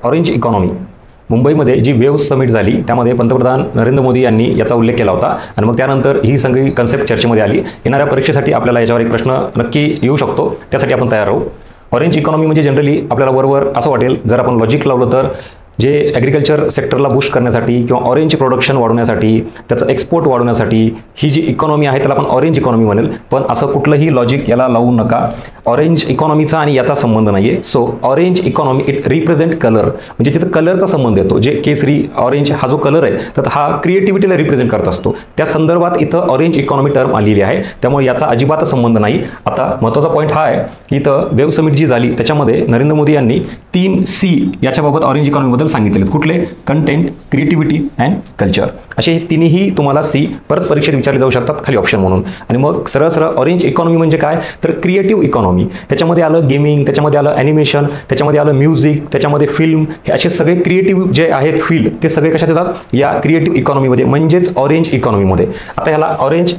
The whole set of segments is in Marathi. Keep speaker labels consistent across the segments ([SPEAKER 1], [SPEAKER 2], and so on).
[SPEAKER 1] ऑरेंज इकॉनॉमी मुंबईमध्ये जी वेव्ह समिट झाली त्यामध्ये पंतप्रधान नरेंद्र मोदी यांनी याचा उल्लेख केला होता आणि मग त्यानंतर ही सगळी कन्सेप्ट चर्चेमध्ये आली. येणाऱ्या परीक्षेसाठी आपल्याला याच्यावर एक प्रश्न नक्की येऊ शकतो, त्यासाठी आपण तयार राहू. ऑरेंज इकॉनॉमी म्हणजे जनरली आपल्याला वरवर असं वाटेल, जर आपण लॉजिक लावलं तर जे ॲग्रिकल्चर सेक्टरला बूस्ट करण्यासाठी किंवा ऑरेंज प्रोडक्शन वाढवण्यासाठी, त्याचं एक्सपोर्ट वाढवण्यासाठी ही जी इकॉनॉमी आहे त्याला आपण ऑरेंज इकॉनॉमी म्हणेल. पण असं कुठलंही लॉजिक याला लावू नका. ऑरेंज इकॉनॉमीचा आणि याचा संबंध नाही आहे. So orange economy it represent colour, म्हणजे जिथं कलरचा संबंध येतो, जे केसरी ऑरेंज हा जो कलर आहे तर हा क्रिएटिव्हिटीला रिप्रेझेंट करत असतो. त्या संदर्भात इथं ऑरेंज इकॉनॉमी टर्म आलेली आहे, त्यामुळे याचा अजिबात संबंध नाही. आता महत्त्वाचा पॉईंट हा आहे की इथं वेव्ह समिट जी झाली त्याच्यामध्ये नरेंद्र मोदी यांनी 3C याच्याबाबत ऑरेंज इकॉनॉमी सांगितले. कुठले? Content, creativity and culture. असे तिन्ही तुम्हाला C परत परीक्षेत विचारले जाऊ शकतात खाली ऑप्शन म्हणून. आणि मग सरळ सरळ ऑरेंज इकॉनॉमी म्हणजे काय तर क्रिएटिव्ह इकॉनॉमी. त्याच्यामध्ये आलं गेमिंग, त्याच्यामध्ये आलं ॲनिमेशन, त्याच्यामध्ये आलं म्युझिक, त्याच्यामध्ये फिल्म, हे असे सगळे क्रिएटिव्ह जे आहेत फील्ड ते सगळे कशात येतात? या क्रिएटिव्ह इकॉनॉमीमध्ये, म्हणजेच ऑरेंज इकॉनॉमीमध्ये. आता ह्याला ऑरेंज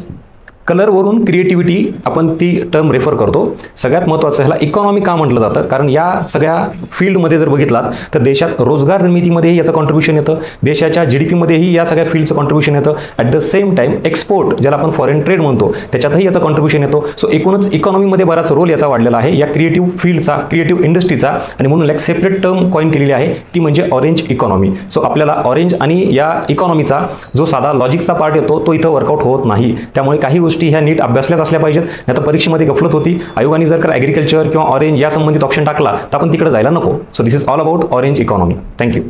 [SPEAKER 1] कलरवरून क्रिएटिव्हिटी आपण ती टर्म रेफर करतो. सगळ्यात महत्त्वाचं ह्याला इकॉनॉमी का म्हटलं जातं? कारण या सगळ्या फील्डमध्ये जर बघितलात तर देशात रोजगार निर्मितीमध्येही याचं कॉन्ट्रीब्युशन येतं, देशाच्या GDP मध्येही या सगळ्या फील्डचं कॉन्ट्रीब्युशन येतं. At the same time export, ज्याला आपण फॉरेन ट्रेड म्हणतो, त्याच्यातही याचं कॉन्ट्रीब्युशन येतो. सो एकूणच इकॉनॉमीमध्ये बराच रोल याचा वाढलेला आहे, या क्रिएटिव्ह फील्डचा, क्रिएटिव्ह इंडस्ट्रीचा. आणि म्हणून एक सेपरेट टर्म कॉइन केलेली आहे, ती म्हणजे ऑरेंज इकॉनॉमी. सो आपल्याला ऑरेंज आणि या इकॉनॉमीचा जो साधा लॉजिकचा पार्ट येतो तो इथं वर्कआउट होत नाही. त्यामुळे काही गोष्टी ह्या नीट अभ्यासल्याच असल्या पाहिजेत, नाही तर परीक्षेमध्ये गफलत होती. आयोगाने जर का ॲग्रिकल्चर किंवा ऑरेंज या संबंधित ऑप्शन टाकला तर आपण तिकडे जायला नको. So this is all about orange economy. Thank you.